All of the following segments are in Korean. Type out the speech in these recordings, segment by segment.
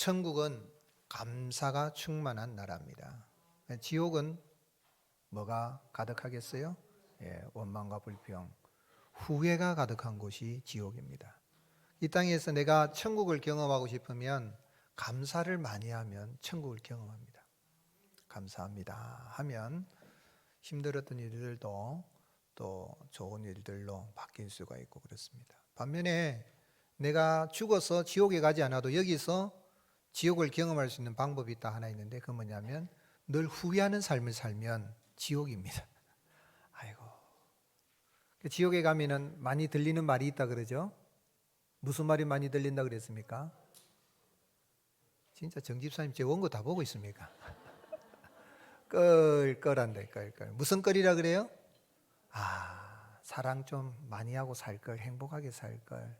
천국은 감사가 충만한 나라입니다. 지옥은 뭐가 가득하겠어요? 원망과 불평, 후회가 가득한 곳이 지옥입니다. 이 땅에서 내가 천국을 경험하고 싶으면 감사를 많이 하면 천국을 경험합니다. 감사합니다 하면 힘들었던 일들도 또 좋은 일들로 바뀔 수가 있고 그렇습니다. 반면에 내가 죽어서 지옥에 가지 않아도 여기서 지옥을 경험할 수 있는 방법이 있다 하나 있는데, 그건 뭐냐면 늘 후회하는 삶을 살면 지옥입니다. 아이고, 지옥에 가면은 많이 들리는 말이 있다 그러죠. 무슨 말이 많이 들린다 그랬습니까? 진짜 정집사님 제 원고 다 보고 있습니까? 끌끌한데 끌끌. 무슨 끌이라 그래요? 사랑 좀 많이 하고 살 걸, 행복하게 살 걸,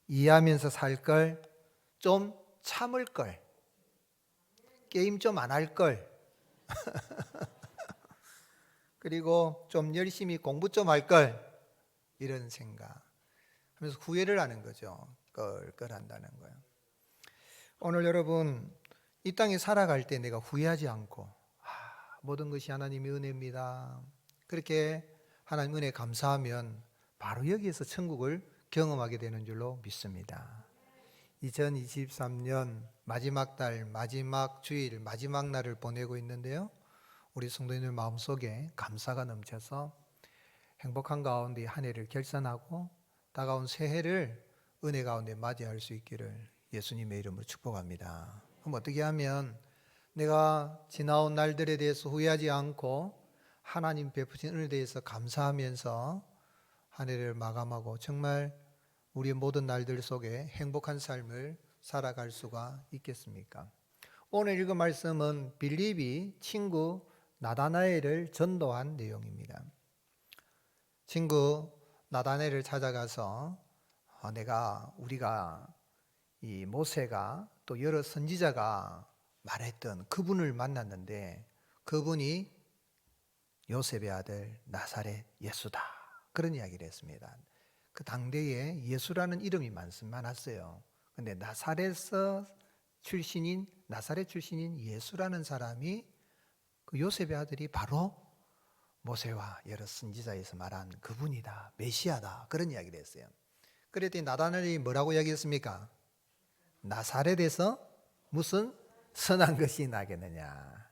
이해하면서 살 걸, 좀 참을 걸, 게임 좀 안 할 걸, 그리고 좀 열심히 공부 좀 할 걸, 이런 생각 하면서 후회를 하는 거죠. 끌끌한다는 거예요. 오늘 여러분, 이 땅에 살아갈 때 내가 후회하지 않고 모든 것이 하나님의 은혜입니다, 그렇게 하나님 은혜에 감사하면 바로 여기에서 천국을 경험하게 되는 줄로 믿습니다. 2023년 마지막 달, 마지막 주일, 마지막 날을 보내고 있는데요, 우리 성도님들 마음속에 감사가 넘쳐서 행복한 가운데 한 해를 결산하고 다가온 새해를 은혜 가운데 맞이할 수 있기를 예수님의 이름으로 축복합니다. 그럼 어떻게 하면 내가 지나온 날들에 대해서 후회하지 않고 하나님 베푸신 은혜에 대해서 감사하면서 한 해를 마감하고 정말 우리의 모든 날들 속에 행복한 삶을 살아갈 수가 있겠습니까? 오늘 읽은 말씀은 빌립이 친구 나다나엘을 전도한 내용입니다. 친구 나다나엘을 찾아가서 우리가 이 모세가 또 여러 선지자가 말했던 그분을 만났는데 그분이 요셉의 아들 나사렛 예수다, 그런 이야기를 했습니다. 그 당대에 예수라는 이름이 많았어요. 근데 나사렛 출신인 예수라는 사람이 그 요셉의 아들이 바로 모세와 여러 선지자에서 말한 그분이다, 메시아다, 그런 이야기를 했어요. 그랬더니 나다나엘이 뭐라고 이야기했습니까? 나사렛에서 무슨 선한 것이 나겠느냐,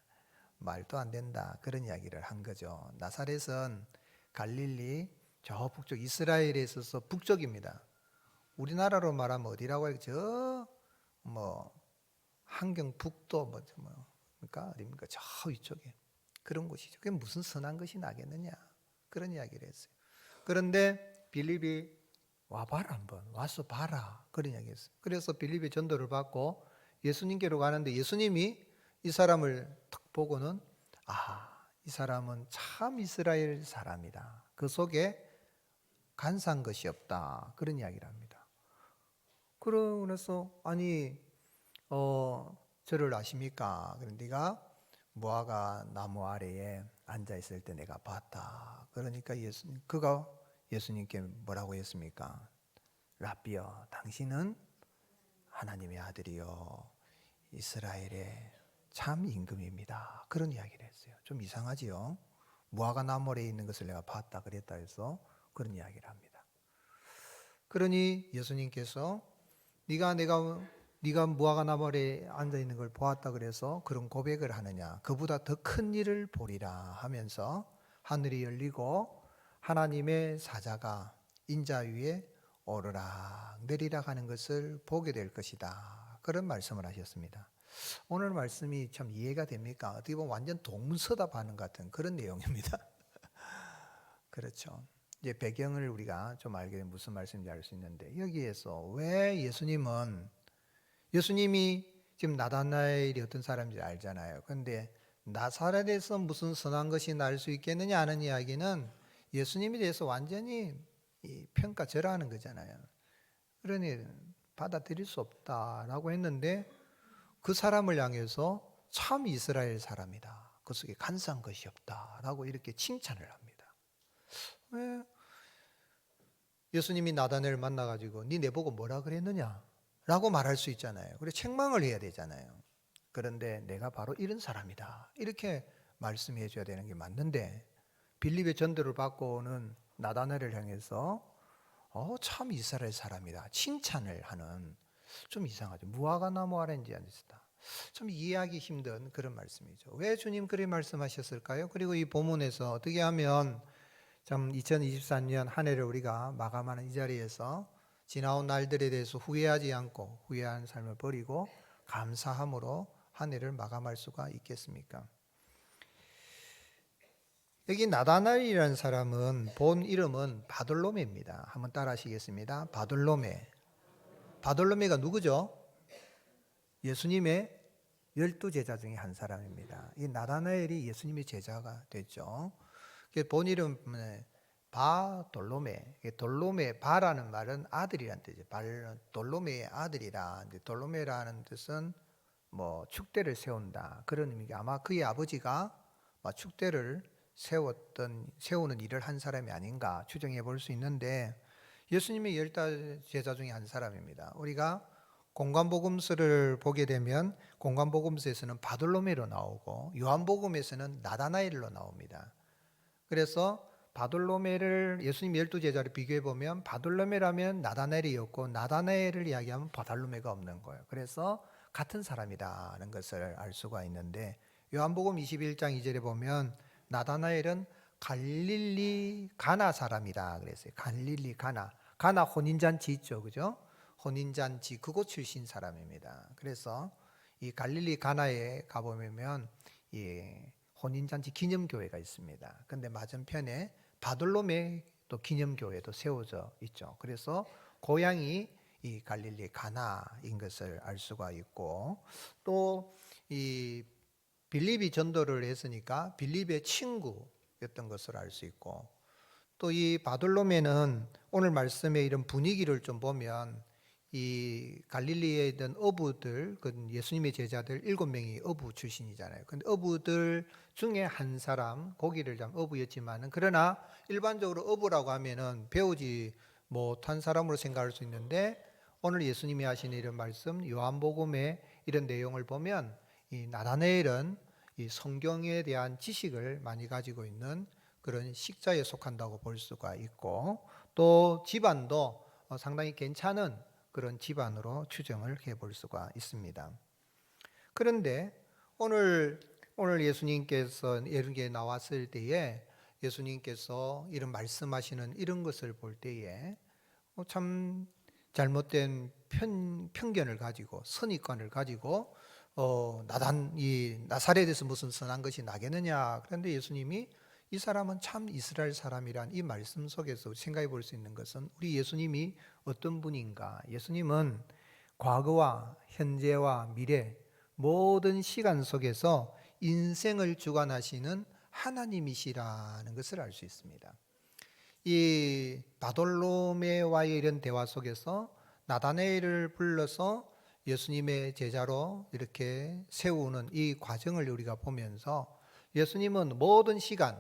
말도 안 된다, 그런 이야기를 한 거죠. 나사렛은 갈릴리 저 북쪽 이스라엘에 있어서 북쪽입니다. 우리나라로 말하면 어디라고 해요? 한경북도 그러니까 어디입니까? 저 위쪽에 그런 곳이죠. 그게 무슨 선한 것이 나겠느냐, 그런 이야기를 했어요. 그런데 빌립이 와봐라, 한번 와서 봐라, 그런 이야기 했어요. 그래서 빌립이 전도를 받고 예수님께로 가는데 예수님이 이 사람을 딱 보고는 이 사람은 참 이스라엘 사람이다, 그 속에 간사한 것이 없다, 그런 이야기를 합니다. 그러면서 저를 아십니까? 그런데 네가 무화과 나무 아래에 앉아 있을 때 내가 봤다. 그러니까 그가 예수님께 뭐라고 했습니까? 라비여, 당신은 하나님의 아들이요 이스라엘의 참 임금입니다, 그런 이야기를 했어요. 좀 이상하지요? 무화과 나무 아래에 있는 것을 내가 봤다 그랬다 해서 그런 이야기를 합니다. 그러니 예수님께서 네가 무화과 나무 아래에 앉아 있는 걸 보았다 그래서 그런 고백을 하느냐, 그보다 더 큰 일을 보리라 하면서 하늘이 열리고 하나님의 사자가 인자 위에 오르락 내리락 하는 것을 보게 될 것이다, 그런 말씀을 하셨습니다. 오늘 말씀이 참 이해가 됩니까? 어떻게 보면 완전 동서답하는 같은 그런 내용입니다. 그렇죠. 이제 배경을 우리가 좀 알게 되면 무슨 말씀인지 알 수 있는데, 여기에서 왜 예수님이 지금 나다나엘이 어떤 사람인지 알잖아요. 그런데 나사렛에서 무슨 선한 것이 날 수 있겠느냐 하는 이야기는 예수님에 대해서 완전히 평가절하하는 거잖아요. 그러니 받아들일 수 없다라고 했는데 그 사람을 향해서 참 이스라엘 사람이다, 그 속에 간사한 것이 없다라고 이렇게 칭찬을 합니다. 왜? 예수님이 나다나엘을 만나가지고 네 내보고 뭐라 그랬느냐? 라고 말할 수 있잖아요. 그리고 책망을 해야 되잖아요. 그런데 내가 바로 이런 사람이다, 이렇게 말씀해 줘야 되는 게 맞는데, 빌립의 전도를 받고는 나다나엘을 향해서 참 이스라엘 사람이다, 칭찬을 하는, 좀 이상하죠. 무화과 나무 아래 앉았다. 좀 이해하기 힘든 그런 말씀이죠. 왜 주님 그렇게 말씀하셨을까요? 그리고 이 본문에서 어떻게 하면 참 2024년 한 해를 우리가 마감하는 이 자리에서 지나온 날들에 대해서 후회하지 않고 후회하는 삶을 버리고 감사함으로 한 해를 마감할 수가 있겠습니까? 여기 나다나엘이라는 사람은 본 이름은 바돌로메입니다. 한번 따라 하시겠습니다. 바돌로메. 바돌로메가 누구죠? 예수님의 12제자 중에 한 사람입니다. 이 나다나엘이 예수님의 제자가 됐죠. 본 이름은 바돌로메. 돌로메, 바라는 말은 아들이란 뜻이죠. 돌로메의 아들이라. 돌로메라는 뜻은 뭐 축대를 세운다, 그런 의미가, 아마 그의 아버지가 축대를 세우는 일을 한 사람이 아닌가 추정해 볼 수 있는데, 예수님의 12제자 중에 한 사람입니다. 우리가 공관복음서를 보게 되면 공관복음서에서는 바돌로메로 나오고 요한복음에서는 나다나엘로 나옵니다. 그래서 바돌로메를 예수님 12제자를 비교해 보면 바돌로메라면 나다나엘이었고 나다나엘을 이야기하면 바돌로메가 없는 거예요. 그래서 같은 사람이라는 것을 알 수가 있는데, 요한복음 21장 2절에 보면 나다나엘은 갈릴리 가나 사람이다 그랬어요. 갈릴리 가나 혼인잔치 있죠, 그죠? 혼인잔치 그곳 출신 사람입니다. 그래서 이 갈릴리 가나에 가보면 이 혼인잔치 기념교회가 있습니다. 근데 맞은편에 바돌로메 또 기념교회도 세워져 있죠. 그래서 고향이 이 갈릴리 가나인 것을 알 수가 있고, 또 이 빌립이 전도를 했으니까 빌립의 친구였던 것을 알 수 있고, 또 이 바돌로메는 오늘 말씀의 이런 분위기를 좀 보면 이 갈릴리에 있던 어부들, 그 예수님의 제자들 7명이 어부 출신이잖아요. 근데 어부들 중에 한 사람, 고기를 잡은 어부였지만은, 그러나 일반적으로 어부라고 하면은 배우지 못한 사람으로 생각할 수 있는데, 오늘 예수님이 하시는 이런 말씀, 요한복음의 이런 내용을 보면 이 나다나엘은 이 성경에 대한 지식을 많이 가지고 있는 그런 식자에 속한다고 볼 수가 있고, 또 집안도 상당히 괜찮은 그런 집안으로 추정을 해볼 수가 있습니다. 그런데 오늘 예수님께서 이런 게 나왔을 때에, 예수님께서 이런 말씀하시는 이런 것을 볼 때에 참 잘못된 편견을 가지고, 선입관을 가지고 이 나사렛에서 무슨 선한 것이 나겠느냐. 그런데 예수님이 이 사람은 참 이스라엘 사람이란 이 말씀 속에서 생각해 볼 수 있는 것은, 우리 예수님이 어떤 분인가. 예수님은 과거와 현재와 미래 모든 시간 속에서 인생을 주관하시는 하나님이시라는 것을 알 수 있습니다. 이 바돌로메와의 이런 대화 속에서 나다나엘을 불러서 예수님의 제자로 이렇게 세우는 이 과정을 우리가 보면서, 예수님은 모든 시간,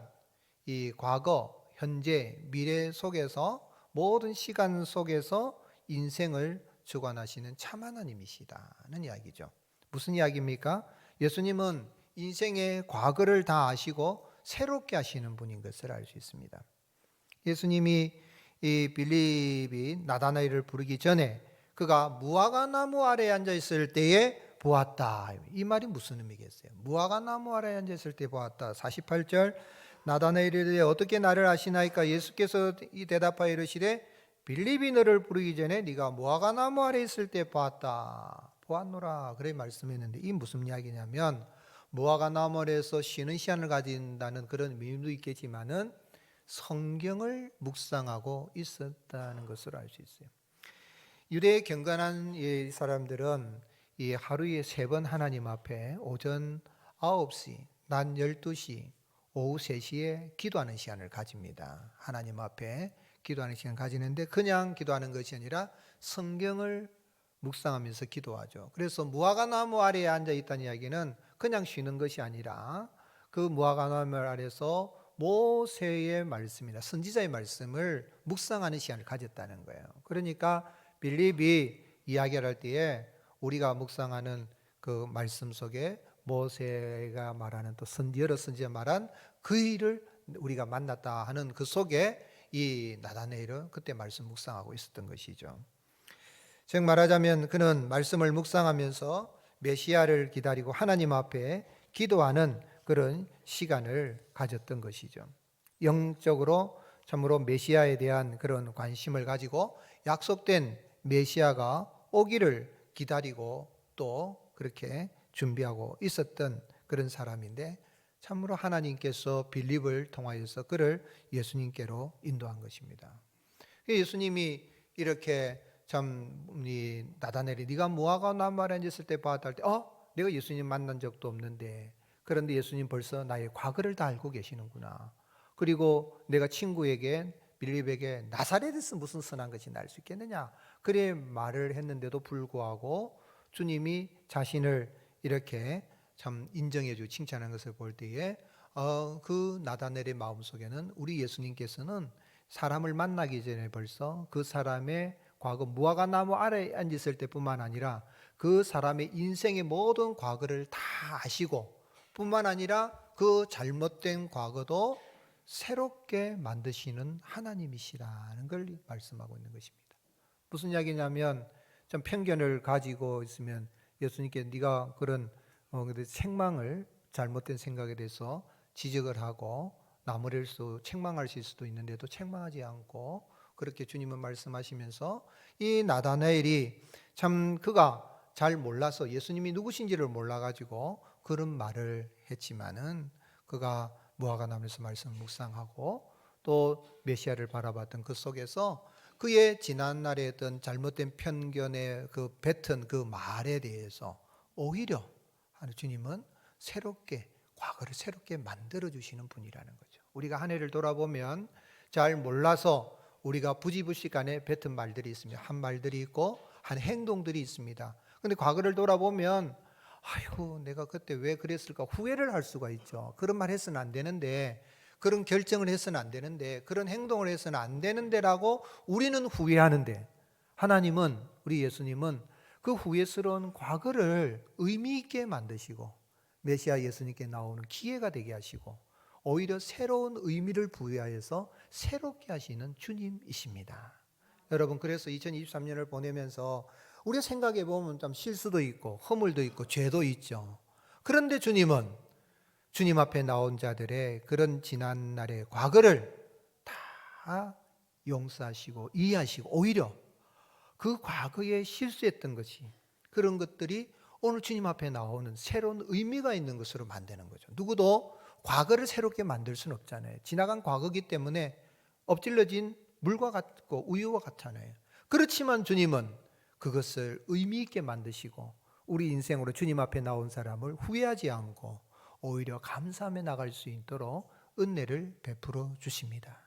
이 과거, 현재, 미래 속에서 모든 시간 속에서 인생을 주관하시는 참 하나님이시다는 이야기죠. 무슨 이야기입니까? 예수님은 인생의 과거를 다 아시고 새롭게 하시는 분인 것을 알 수 있습니다. 예수님이 이 빌립이 나다나엘을 부르기 전에 그가 무화과 나무 아래에 앉아 있을 때에 보았다. 이 말이 무슨 의미겠어요? 무화과 나무 아래에 앉아 있을 때 보았다. 48절, 나다나엘이 이르되 어떻게 나를 아시나이까? 예수께서 이 대답하여 이르시되 빌립이 너를 부르기 전에 네가 무화과 나무 아래에 있을 때 보았다. 보았노라. 그래 말씀했는데, 이 무슨 이야기냐면, 무화과 나무 아래에서 쉬는 시간을 가진다는 그런 의미도 있겠지만은 성경을 묵상하고 있었다는 것을 알 수 있어요. 유대의 경건한 이 사람들은 이 하루에 3번 하나님 앞에 오전 9시, 낮 12시, 오후 3시에 기도하는 시간을 가집니다. 하나님 앞에 기도하는 시간을 가지는데, 그냥 기도하는 것이 아니라 성경을 묵상하면서 기도하죠. 그래서 무화과 나무 아래에 앉아 있다는 이야기는 그냥 쉬는 것이 아니라 그 무화과 나무 아래에서 모세의 말씀이나 선지자의 말씀을 묵상하는 시간을 가졌다는 거예요. 그러니까 빌립이 이야기를 할 때에 우리가 묵상하는 그 말씀 속에 모세가 말하는 또 여러 선지자 말한 그 일을 우리가 만났다 하는 그 속에 이 나다네엘은 그때 말씀 묵상하고 있었던 것이죠. 즉 말하자면 그는 말씀을 묵상하면서 메시아를 기다리고 하나님 앞에 기도하는 그런 시간을 가졌던 것이죠. 영적으로 참으로 메시아에 대한 그런 관심을 가지고 약속된 메시아가 오기를 기다리고 또 그렇게 준비하고 있었던 그런 사람인데, 참으로 하나님께서 빌립을 통하여서 그를 예수님께로 인도한 것입니다. 예수님이 이렇게 참 나다넬이 네가 무화과 나무 아래 앉았을 때 봤다 할 때 내가 예수님 만난 적도 없는데, 그런데 예수님 벌써 나의 과거를 다 알고 계시는구나. 그리고 내가 친구에게 빌립에게 나사렛에서 무슨 선한 것이 날 수 있겠느냐 그래 말을 했는데도 불구하고 주님이 자신을 이렇게 참 인정해 주고 칭찬하는 것을 볼 때에 그 나다넬의 마음속에는 우리 예수님께서는 사람을 만나기 전에 벌써 그 사람의 과거 무화과 나무 아래에 앉았을 때뿐만 아니라 그 사람의 인생의 모든 과거를 다 아시고 뿐만 아니라 그 잘못된 과거도 새롭게 만드시는 하나님이시라는 걸 말씀하고 있는 것입니다. 무슨 이야기냐면 좀 편견을 가지고 있으면 예수님께 네가 그런 책망을 잘못된 생각에 대해서 지적을 하고 나무랄 수 책망할 수도 있는데도 책망하지 않고 그렇게 주님은 말씀하시면서 이 나다나엘이 참 그가 잘 몰라서 예수님이 누구신지를 몰라가지고 그런 말을 했지만은 그가 무화과 나무에서 말씀 묵상하고 또 메시아를 바라봤던 그 속에서 그의 지난날에 했던 잘못된 편견에 그 뱉은 그 말에 대해서 오히려 주님은 새롭게 과거를 새롭게 만들어 주시는 분이라는 거죠. 우리가 한 해를 돌아보면 잘 몰라서 우리가 부지불식간에 뱉은 말들이 있습니다. 한 말들이 있고 한 행동들이 있습니다. 그런데 과거를 돌아보면 아이고 내가 그때 왜 그랬을까 후회를 할 수가 있죠. 그런 말 해서는 안 되는데, 그런 결정을 해서는 안 되는데, 그런 행동을 해서는 안 되는데라고 우리는 후회하는데, 하나님은, 우리 예수님은 그 후회스러운 과거를 의미 있게 만드시고 메시아 예수님께 나오는 기회가 되게 하시고 오히려 새로운 의미를 부여하여서 새롭게 하시는 주님이십니다. 여러분, 그래서 2023년을 보내면서 우리가 생각해 보면 좀 실수도 있고 허물도 있고 죄도 있죠. 그런데 주님은 주님 앞에 나온 자들의 그런 지난날의 과거를 다 용서하시고 이해하시고 오히려 그 과거에 실수했던 것이 그런 것들이 오늘 주님 앞에 나오는 새로운 의미가 있는 것으로 만드는 거죠. 누구도 과거를 새롭게 만들 수는 없잖아요. 지나간 과거이기 때문에 엎질러진 물과 같고 우유와 같잖아요. 그렇지만 주님은 그것을 의미 있게 만드시고 우리 인생으로 주님 앞에 나온 사람을 후회하지 않고 오히려 감사하며 나갈 수 있도록 은혜를 베풀어 주십니다.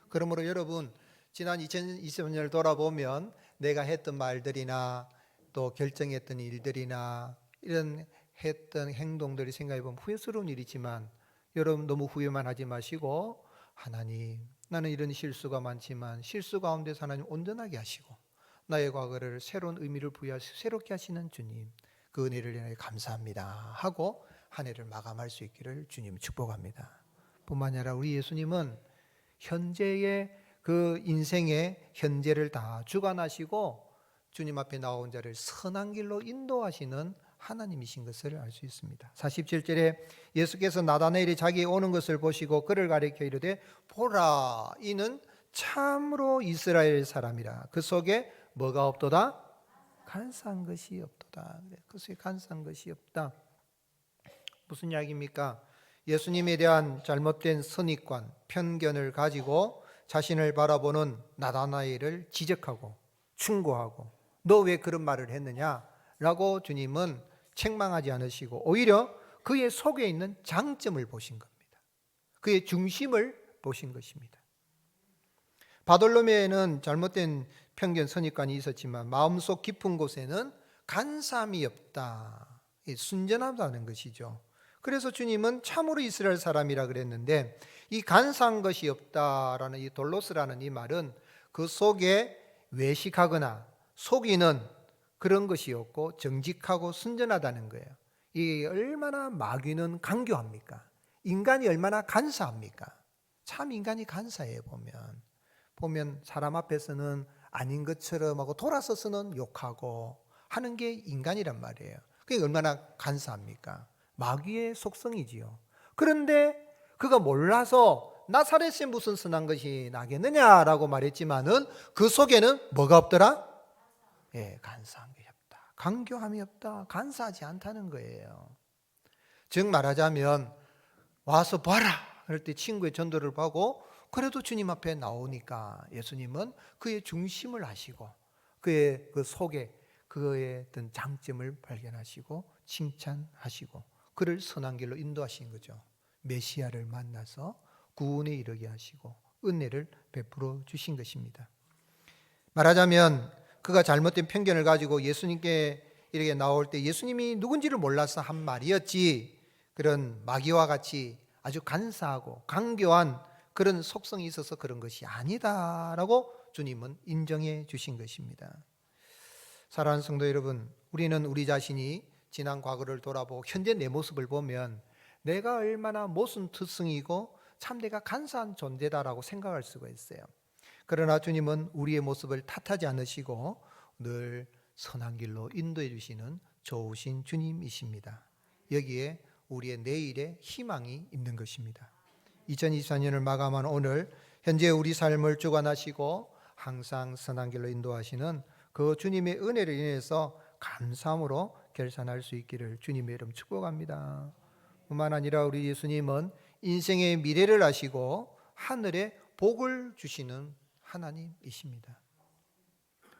그러므로 여러분, 지난 2020년을 돌아보면 내가 했던 말들이나 또 결정했던 일들이나 이런 했던 행동들이 생각해 보면 후회스러운 일이지만 여러분 너무 후회만 하지 마시고 하나님, 나는 이런 실수가 많지만 실수 가운데서 하나님 온전하게 하시고 나의 과거를 새로운 의미를 부여하시고 새롭게 하시는 주님, 그 은혜를 인하여 감사합니다 하고 한 해를 마감할 수 있기를 주님 축복합니다. 뿐만 아니라 우리 예수님은 현재의 그 인생의 현재를 다 주관하시고 주님 앞에 나온 자를 선한 길로 인도하시는 하나님이신 것을 알 수 있습니다. 47절에 예수께서 나다나엘이 자기에 오는 것을 보시고 그를 가리켜 이르되 보라, 이는 참으로 이스라엘 사람이라. 그 속에 뭐가 없도다? 간사한 것이 없도다. 그 속에 간사한 것이 없다. 무슨 이야기입니까? 예수님에 대한 잘못된 선입관, 편견을 가지고 자신을 바라보는 나다나엘을 지적하고 충고하고 너 왜 그런 말을 했느냐라고 주님은 책망하지 않으시고 오히려 그의 속에 있는 장점을 보신 겁니다. 그의 중심을 보신 것입니다. 바돌로메에는 잘못된 편견 선입관이 있었지만 마음속 깊은 곳에는 간사함이 없다, 순전하다는 것이죠. 그래서 주님은 참으로 이스라엘 사람이라 그랬는데 이 간사한 것이 없다라는 이 돌로스라는 이 말은 그 속에 외식하거나 속이는 그런 것이었고 정직하고 순전하다는 거예요. 이 얼마나 마귀는 강교합니까? 인간이 얼마나 간사합니까? 참 인간이 간사해요. 보면 사람 앞에서는 아닌 것처럼 하고 돌아서서는 욕하고 하는 게 인간이란 말이에요. 그게 얼마나 간사합니까? 마귀의 속성이지요. 그런데 그가 몰라서 나사렛에 무슨 선한 것이 나겠느냐라고 말했지만은 그 속에는 뭐가 없더라? 예, 간사한 게 없다. 강교함이 없다. 간사하지 않다는 거예요. 즉 말하자면 와서 봐라 그럴 때 친구의 전도를 보고 그래도 주님 앞에 나오니까 예수님은 그의 중심을 아시고 그의 그 속에 그의 어떤 장점을 발견하시고 칭찬하시고 그를 선한 길로 인도하신 거죠. 메시아를 만나서 구원에 이르게 하시고 은혜를 베풀어 주신 것입니다. 말하자면 그가 잘못된 편견을 가지고 예수님께 이렇게 나올 때 예수님이 누군지를 몰라서 한 말이었지, 그런 마귀와 같이 아주 간사하고 강교한 그런 속성이 있어서 그런 것이 아니다라고 주님은 인정해 주신 것입니다. 사랑하는 성도 여러분, 우리는 우리 자신이 지난 과거를 돌아보고 현재 내 모습을 보면 내가 얼마나 모순투성이고 참 내가 간사한 존재다라고 생각할 수가 있어요. 그러나 주님은 우리의 모습을 탓하지 않으시고 늘 선한 길로 인도해 주시는 좋으신 주님이십니다. 여기에 우리의 내일의 희망이 있는 것입니다. 2024년을 마감한 오늘 현재 우리 삶을 주관하시고 항상 선한 길로 인도하시는 그 주님의 은혜를 인해서 감사함으로 결산할 수 있기를 주님의 이름 축복합니다. 뿐만 아니라 우리 예수님은 인생의 미래를 아시고 하늘에 복을 주시는 하나님이십니다.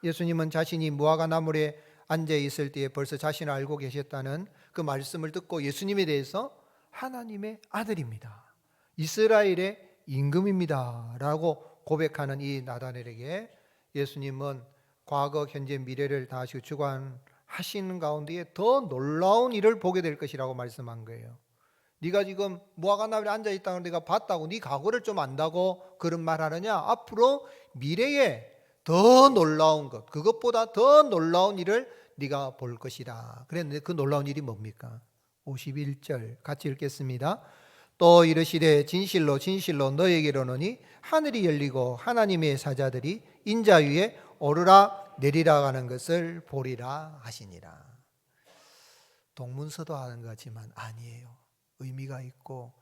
예수님은 자신이 무화과 나무에 앉아 있을 때에 벌써 자신을 알고 계셨다는 그 말씀을 듣고 예수님에 대해서 하나님의 아들입니다, 이스라엘의 임금입니다 라고 고백하는 이 나다넬에게 예수님은 과거, 현재, 미래를 다 하시고 주관하시는 가운데에 더 놀라운 일을 보게 될 것이라고 말씀한 거예요. 네가 지금 무화과 나무에 앉아있다고 내가 봤다고 네 과거를 좀 안다고 그런 말 하느냐? 앞으로 미래에 더 놀라운 것, 그것보다 더 놀라운 일을 네가 볼 것이다. 그랬는데 그 놀라운 일이 뭡니까? 51절 같이 읽겠습니다. 또 이르시되 진실로 진실로 너에게 이르노니 하늘이 열리고 하나님의 사자들이 인자 위에 오르라 내리라 가는 것을 보리라 하시니라. 동문서도 하는 것 같지만 아니에요. 의미가 있고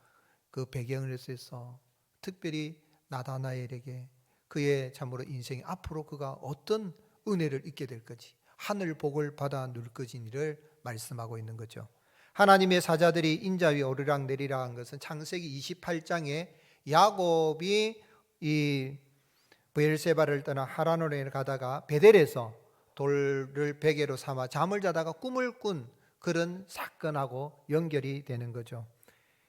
그 배경을 해서 특별히 나다나엘에게 그의 참으로 인생이 앞으로 그가 어떤 은혜를 잊게 될 건지, 하늘 복을 받아 누릴 것인지를 말씀하고 있는 거죠. 하나님의 사자들이 인자 위에 오르락 내리락 한 것은 창세기 28장에 야곱이 이 브엘세바를 떠나 하란으로 가다가 베델에서 돌을 베개로 삼아 잠을 자다가 꿈을 꾼 그런 사건하고 연결이 되는 거죠.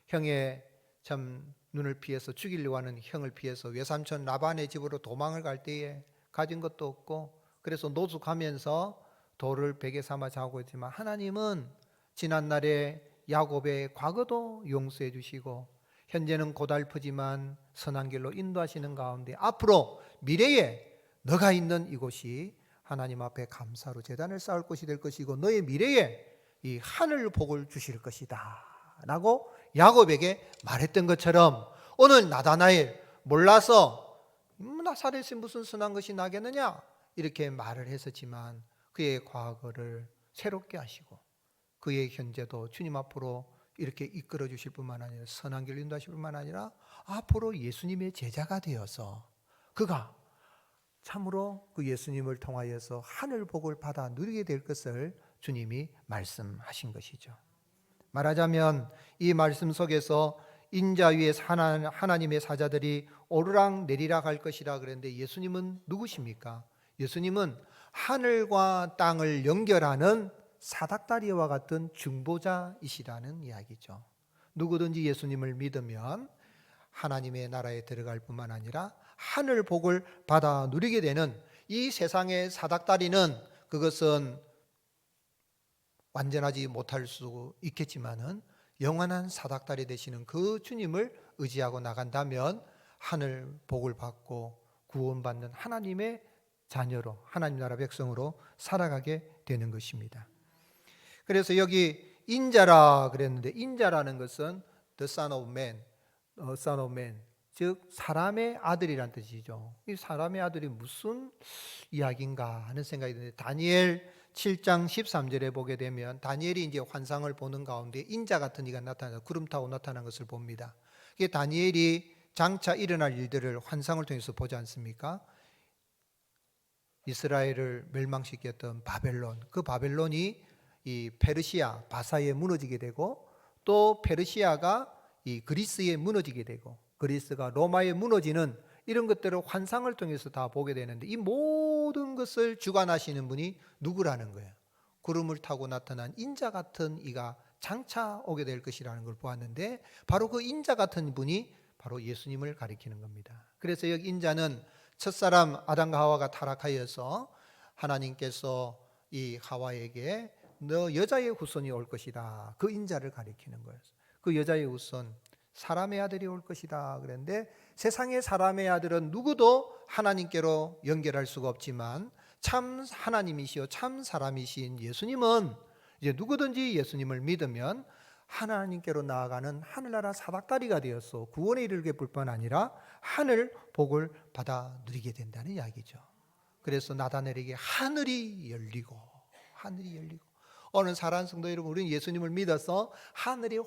형의 참 눈을 피해서 죽이려고 하는 형을 피해서 외삼촌 라반의 집으로 도망을 갈 때에 가진 것도 없고 그래서 노숙하면서 돌을 베개 삼아 자고 있지만 하나님은 지난날에 야곱의 과거도 용서해 주시고 현재는 고달프지만 선한 길로 인도하시는 가운데 앞으로 미래에 너가 있는 이곳이 하나님 앞에 감사로 제단을 쌓을 곳이 될 것이고 너의 미래에 이 하늘 복을 주실 것이다 라고 야곱에게 말했던 것처럼 오늘 나다나엘 몰라서 나사렛에 무슨 선한 것이 나겠느냐 이렇게 말을 했었지만 그의 과거를 새롭게 하시고 그의 현재도 주님 앞으로 이렇게 이끌어 주실 뿐만 아니라 선한 길로 인도하실 뿐만 아니라 앞으로 예수님의 제자가 되어서 그가 참으로 그 예수님을 통하여서 하늘 복을 받아 누리게 될 것을 주님이 말씀하신 것이죠. 말하자면 이 말씀 속에서 인자 위에 하나님의 사자들이 오르락 내리락 할 것이라 그랬는데 예수님은 누구십니까? 예수님은 하늘과 땅을 연결하는 사닥다리와 같은 중보자이시라는 이야기죠. 누구든지 예수님을 믿으면 하나님의 나라에 들어갈 뿐만 아니라 하늘 복을 받아 누리게 되는 이 세상의 사닥다리는 그것은 완전하지 못할 수 있겠지만은 영원한 사닥다리 되시는 그 주님을 의지하고 나간다면 하늘 복을 받고 구원받는 하나님의 자녀로 하나님 나라 백성으로 살아가게 되는 것입니다. 그래서 여기 인자라 그랬는데 인자라는 것은 the son of man, son of man, 즉 사람의 아들이란 뜻이죠. 이 사람의 아들이 무슨 이야기인가 하는 생각이 드는데 다니엘 7장 13절에 보게 되면 다니엘이 이제 환상을 보는 가운데 인자 같은 이가 나타나서 구름 타고 나타난 것을 봅니다. 이게 다니엘이 장차 일어날 일들을 환상을 통해서 보지 않습니까? 이스라엘을 멸망시켰던 바벨론, 그 바벨론이 이 페르시아 바사에 무너지게 되고 또 페르시아가 이 그리스에 무너지게 되고 그리스가 로마에 무너지는 이런 것들을 환상을 통해서 다 보게 되는데 이 모든 것을 주관하시는 분이 누구라는 거예요? 구름을 타고 나타난 인자 같은 이가 장차 오게 될 것이라는 걸 보았는데 바로 그 인자 같은 분이 바로 예수님을 가리키는 겁니다. 그래서 여기 인자는 첫사람 아담과 하와가 타락하여서 하나님께서 이 하와에게 너 여자의 후손이 올 것이다. 그 인자를 가리키는 거예요. 그 여자의 후손 사람의 아들이 올 것이다 그랬는데 세상의 사람의 아들은 누구도 하나님께로 연결할 수가 없지만 참 하나님이시요 참 사람이신 예수님은 이제 누구든지 예수님을 믿으면 하나님께로 나아가는 하늘나라 사닥다리가 되어서 구원에 이르게 뿐만 아니라 하늘 복을 받아 누리게 된다는 이야기죠. 그래서 나다넬에게 하늘이 열리고 오늘 사랑하는 성도 여러분, 우리는 예수님을 믿어서 하늘이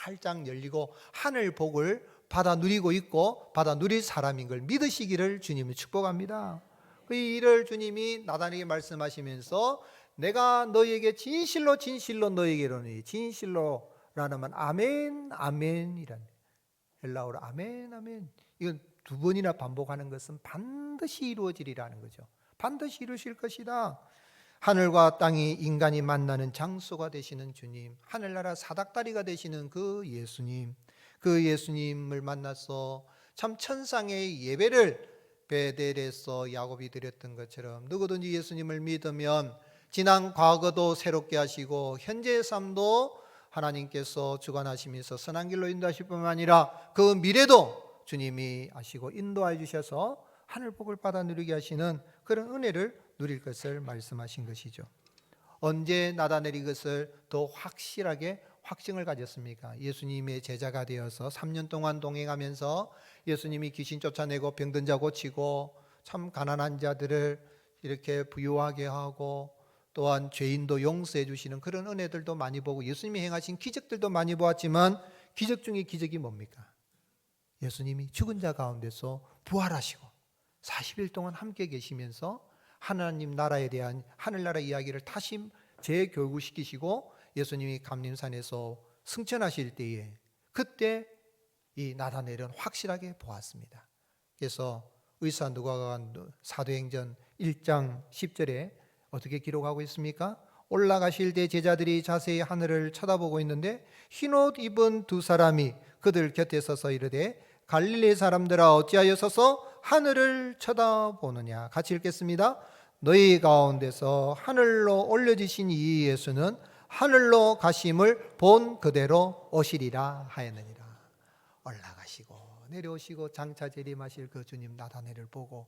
활짝 열리고 하늘 복을 받아 누리고 있고 받아 누릴 사람인 걸 믿으시기를 주님이 축복합니다. 그 일을 주님이 나단에게 말씀하시면서 내가 너희에게 진실로 너희에게 이르노니, 진실로라는 말 아멘 아멘이란 헬라어로 아멘 아멘, 이건 두 번이나 반복하는 것은 반드시 이루어지리라는 거죠. 반드시 이루실 것이다. 하늘과 땅이 인간이 만나는 장소가 되시는 주님, 하늘나라 사닥다리가 되시는 그 예수님, 그 예수님을 만나서 참 천상의 예배를 베델에서 야곱이 드렸던 것처럼 누구든지 예수님을 믿으면 지난 과거도 새롭게 하시고 현재의 삶도 하나님께서 주관하시면서 선한 길로 인도하실 뿐만 아니라 그 미래도 주님이 아시고 인도해 주셔서 하늘 복을 받아 누리게 하시는 그런 은혜를 누릴 것을 말씀하신 것이죠. 언제 나다넬이 이것을 더 확실하게 확증을 가졌습니까? 예수님의 제자가 되어서 3년 동안 동행하면서 예수님이 귀신 쫓아내고 병든 자 고치고 참 가난한 자들을 이렇게 부유하게 하고 또한 죄인도 용서해 주시는 그런 은혜들도 많이 보고 예수님이 행하신 기적들도 많이 보았지만 기적 중에 기적이 뭡니까? 예수님이 죽은 자 가운데서 부활하시고 40일 동안 함께 계시면서 하나님 나라에 대한 하늘나라 이야기를 다시 재교구시키시고 예수님이 감림산에서 승천하실 때에 그때 이 나다넬은 확실하게 보았습니다. 그래서 의사 누가가 사도행전 1장 10절에 어떻게 기록하고 있습니까? 올라가실 때 제자들이 자세히 하늘을 쳐다보고 있는데 흰옷 입은 두 사람이 그들 곁에 서서 이르되 갈릴리 사람들아 어찌하여 서서 하늘을 쳐다보느냐. 같이 읽겠습니다. 너희 가운데서 하늘로 올려지신 이 예수는 하늘로 가심을 본 그대로 오시리라 하였느니라. 올라가시고 내려오시고 장차 재림하실 그 주님 나다넬을 보고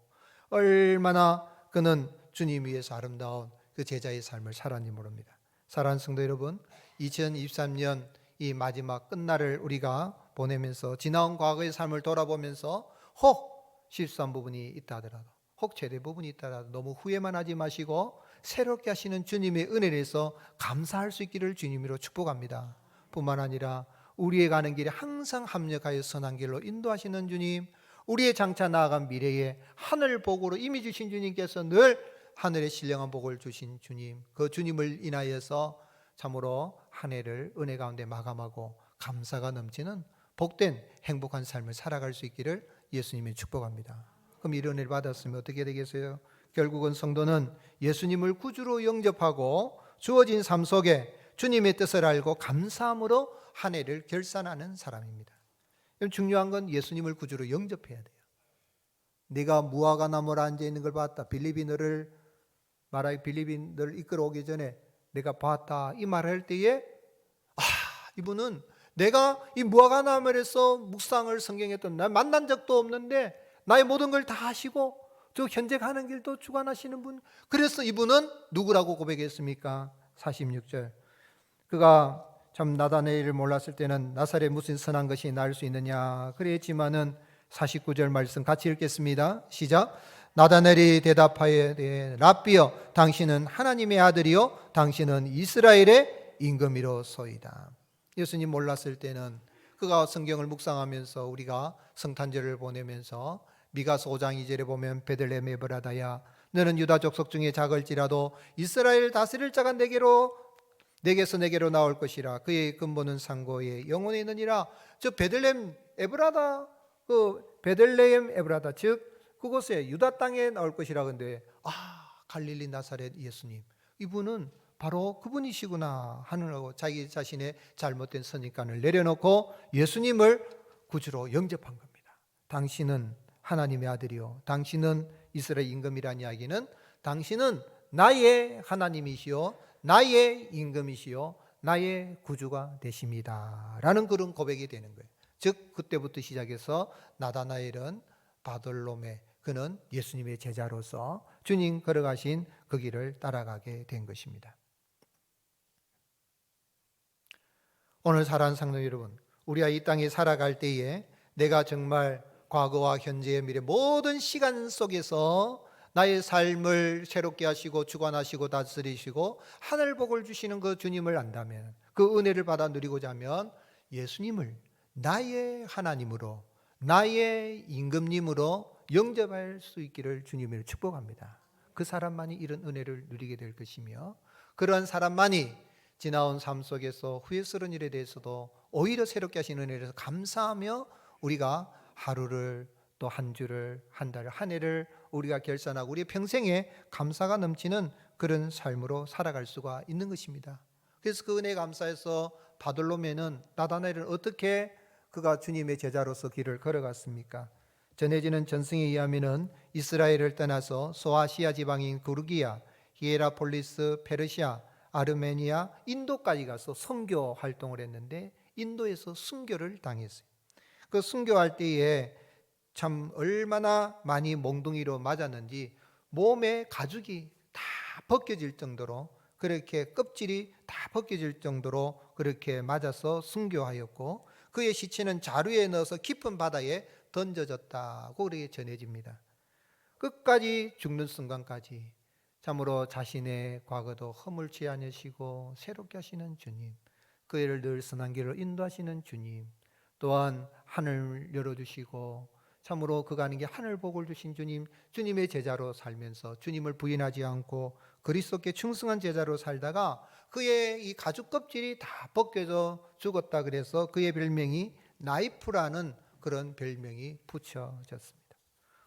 얼마나 그는 주님 위해서 아름다운 그 제자의 삶을 살았는지 모릅니다. 사랑하는 성도 여러분, 2023년 이 마지막 끝날을 우리가 보내면서 지나온 과거의 삶을 돌아보면서 혹 실수한 부분이 있다 하더라도 혹 제대 부분이 있다 하더라도 너무 후회만 하지 마시고 새롭게 하시는 주님의 은혜를 해서 감사할 수 있기를 주님으로 축복합니다. 뿐만 아니라 우리의 가는 길에 항상 합력하여 선한 길로 인도하시는 주님, 우리의 장차 나아간 미래에 하늘 복으로 임해 주신 주님께서 늘 하늘의 신령한 복을 주신 주님, 그 주님을 인하여서 참으로 한 해를 은혜 가운데 마감하고 감사가 넘치는 복된 행복한 삶을 살아갈 수 있기를 예수님이 축복합니다. 그럼 이런 은혜를 받았으면 어떻게 되겠어요? 결국은 성도는 예수님을 구주로 영접하고 주어진 삶 속에 주님의 뜻을 알고 감사함으로 한 해를 결산하는 사람입니다. 중요한 건 예수님을 구주로 영접해야 돼요. 네가 무화과 나무에 앉아 있는 걸 봤다. 빌립이 너를 이끌어 오기 전에 내가 봤다. 이 말할 때에 이분은 내가 이 무화과 나무에서 묵상을 성경했던 날 만난 적도 없는데 나의 모든 걸 다 하시고 저 현재 가는 길도 주관하시는 분. 그래서 이분은 누구라고 고백했습니까? 46절. 그가 참 나다나엘을 몰랐을 때는 나사렛 무슨 선한 것이 나을 수 있느냐 그랬지만은 49절 말씀 같이 읽겠습니다. 시작. 나다나엘이 대답하여 랍비여 당신은 하나님의 아들이요 당신은 이스라엘의 임금이로소이다. 예수님 몰랐을 때는 그가 성경을 묵상하면서 우리가 성탄절을 보내면서 미가서 5장 2절에 보면 베들레헴 에브라다야 너는 유다 족속 중에 작을지라도 이스라엘 다스릴 자가 내게서 내게로 나올 것이라 그의 근본은 상고의 영혼에 있느니라. 즉 베들레헴 에브라다 베들레헴 에브라다 즉 그곳에 유다 땅에 나올 것이라. 근데 갈릴리 나사렛 예수님 이분은 바로 그분이시구나 하느라고 자기 자신의 잘못된 선입관을 내려놓고 예수님을 구주로 영접한 겁니다. 당신은 하나님의 아들이요 당신은 이스라엘 임금이라는 이야기는 당신은 나의 하나님이시요 나의 임금이시요 나의 구주가 되십니다 라는 그런 고백이 되는 거예요. 즉 그때부터 시작해서 나다나엘은 바돌로메 그는 예수님의 제자로서 주님 걸어가신 그 길을 따라가게 된 것입니다. 오늘 사랑하는 성도 여러분, 우리가 이 땅에 살아갈 때에 내가 정말 과거와 현재의 미래 모든 시간 속에서 나의 삶을 새롭게 하시고 주관하시고 다스리시고 하늘 복을 주시는 그 주님을 안다면, 그 은혜를 받아 누리고자 하면 예수님을 나의 하나님으로 나의 임금님으로 영접할 수 있기를 주님을 축복합니다. 그 사람만이 이런 은혜를 누리게 될 것이며 그러한 사람만이 지나온 삶 속에서 후회스러운 일에 대해서도 오히려 새롭게 하신 은혜에 대해서 감사하며 우리가 하루를 또 한 주를 한 달을 한 해를 우리가 결산하고 우리의 평생에 감사가 넘치는 그런 삶으로 살아갈 수가 있는 것입니다. 그래서 그 은혜에 감사해서 바돌로메는 나다나엘은 어떻게 그가 주님의 제자로서 길을 걸어갔습니까? 전해지는 전승에 의하면은 이스라엘을 떠나서 소아시아 지방인 구르기아, 히에라폴리스, 페르시아, 아르메니아, 인도까지 가서 선교 활동을 했는데 인도에서 순교를 당했어요. 그 순교할 때에 참 얼마나 많이 몽둥이로 맞았는지 몸에 가죽이 다 벗겨질 정도로 그렇게 껍질이 다 벗겨질 정도로 그렇게 맞아서 순교하였고 그의 시체는 자루에 넣어서 깊은 바다에 던져졌다고 그렇게 전해집니다. 끝까지 죽는 순간까지 참으로 자신의 과거도 허물지 않으시고 새롭게 하시는 주님, 그를 늘 선한 길로 인도하시는 주님, 또한 하늘 열어주시고 참으로 그가 하는 게 하늘 복을 주신 주님, 주님의 제자로 살면서 주님을 부인하지 않고 그리스도께 충성한 제자로 살다가 그의 이 가죽 껍질이 다 벗겨져 죽었다 그래서 그의 별명이 나이프라는 그런 별명이 붙여졌습니다.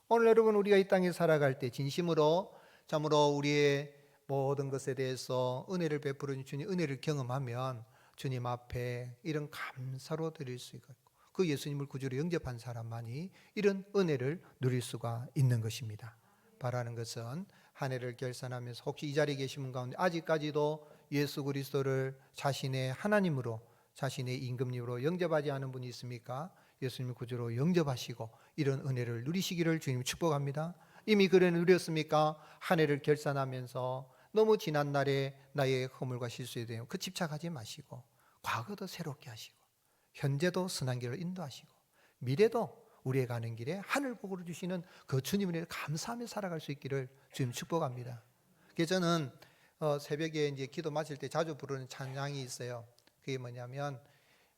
오늘 여러분 우리가 이 땅에 살아갈 때 진심으로 참으로 우리의 모든 것에 대해서 은혜를 베푸는 주님 은혜를 경험하면 주님 앞에 이런 감사로 드릴 수 있고 그 예수님을 구주로 영접한 사람만이 이런 은혜를 누릴 수가 있는 것입니다. 바라는 것은 한 해를 결산하면서 혹시 이 자리에 계신 분 가운데 아직까지도 예수 그리스도를 자신의 하나님으로 자신의 임금님으로 영접하지 않은 분이 있습니까? 예수님을 구주로 영접하시고 이런 은혜를 누리시기를 주님 축복합니다. 이미 그래 누렸습니까? 한 해를 결산하면서 너무 지난 날에 나의 허물과 실수에 대해 그 집착하지 마시고 과거도 새롭게 하시고 현재도 선한 길을 인도하시고 미래도 우리의 가는 길에 하늘 복으로 주시는 그 주님을 감사하며 살아갈 수 있기를 주님 축복합니다. 그래서 저는 새벽에 이제 기도 마칠 때 자주 부르는 찬양이 있어요. 그게 뭐냐면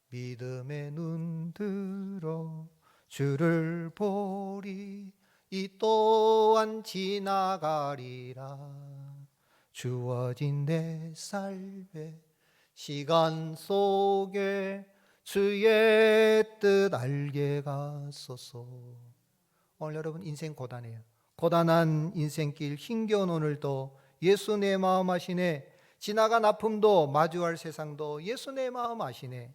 믿음의 눈 들어 주를 보리 이 또한 지나가리라 주어진 내 삶의 시간 속에 주의 뜻 알게 가소서. 오늘 여러분 인생 고단해요. 고단한 인생길 힘겨운 오늘도 예수 내 마음 아시네. 지나간 아픔도 마주할 세상도 예수 내 마음 아시네.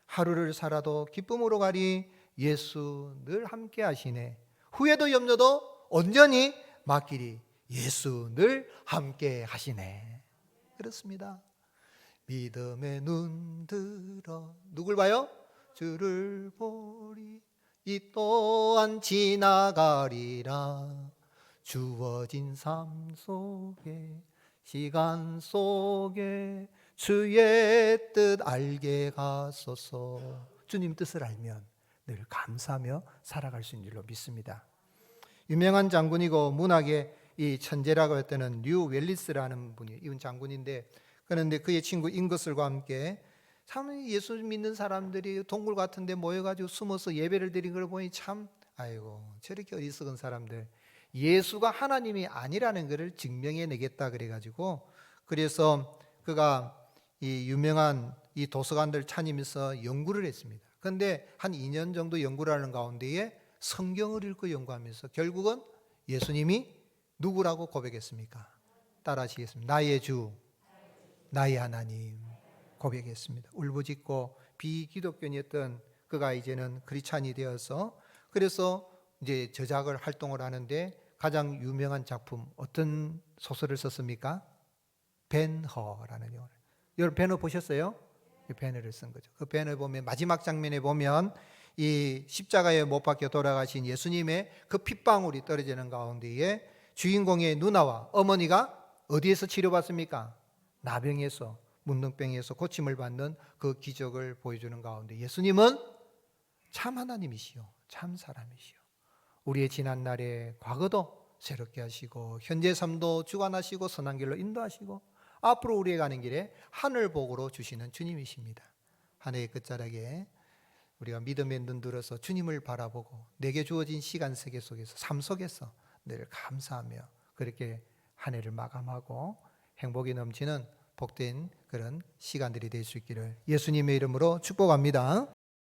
하루를 살아도 기쁨으로 가리 예수 늘 함께 하시네. 후회도 염려도 온전히 맡기리 예수 늘 함께 하시네. 그렇습니다. 믿음의 눈 들어 누굴 봐요? 주를 보리 이 또한 지나가리라 주어진 삶 속에 시간 속에 주의 뜻 알게 가소서. 주님 뜻을 알면 늘 감사하며 살아갈 수 있는 줄로 믿습니다. 유명한 장군이고 문학의 이 천재라고 했다는 뉴 웰리스라는 분이 이분 장군인데, 그런데 그의 친구 잉거슬과 함께 참 예수 믿는 사람들이 동굴 같은 데 모여가지고 숨어서 예배를 드린 걸 보니 참 아이고 저렇게 어리석은 사람들, 예수가 하나님이 아니라는 것을 증명해내겠다 그래가지고, 그래서 그가 이 유명한 이 도서관들 찾으면서 연구를 했습니다. 그런데 한 2년 정도 연구를 하는 가운데에 성경을 읽고 연구하면서 결국은 예수님이 누구라고 고백했습니까? 따라하시겠습니다. 나의 주, 나의 하나님 고백했습니다. 울부짖고 비기독교인이었던 그가 이제는 크리스찬이 되어서, 그래서 이제 저작을 활동을 하는데 가장 유명한 작품 어떤 소설을 썼습니까? 벤허라는 영화. 여러분 벤허 보셨어요? 벤허를 쓴 거죠. 그 벤허 보면 마지막 장면에 보면 이 십자가에 못 박혀 돌아가신 예수님의 그 핏방울이 떨어지는 가운데에 주인공의 누나와 어머니가 어디에서 치료받습니까? 나병에서, 문둥병에서 고침을 받는 그 기적을 보여주는 가운데 예수님은 참 하나님이시요 참 사람이시요 우리의 지난날의 과거도 새롭게 하시고 현재 삶도 주관하시고 선한 길로 인도하시고 앞으로 우리의 가는 길에 하늘복으로 주시는 주님이십니다. 한 해의 끝자락에 우리가 믿음의 눈 들어서 주님을 바라보고 내게 주어진 시간 세계 속에서 삶 속에서 늘 감사하며 그렇게 한 해를 마감하고 행복이 넘치는 복된 그런 시간들이 될 수 있기를 예수님의 이름으로 축복합니다.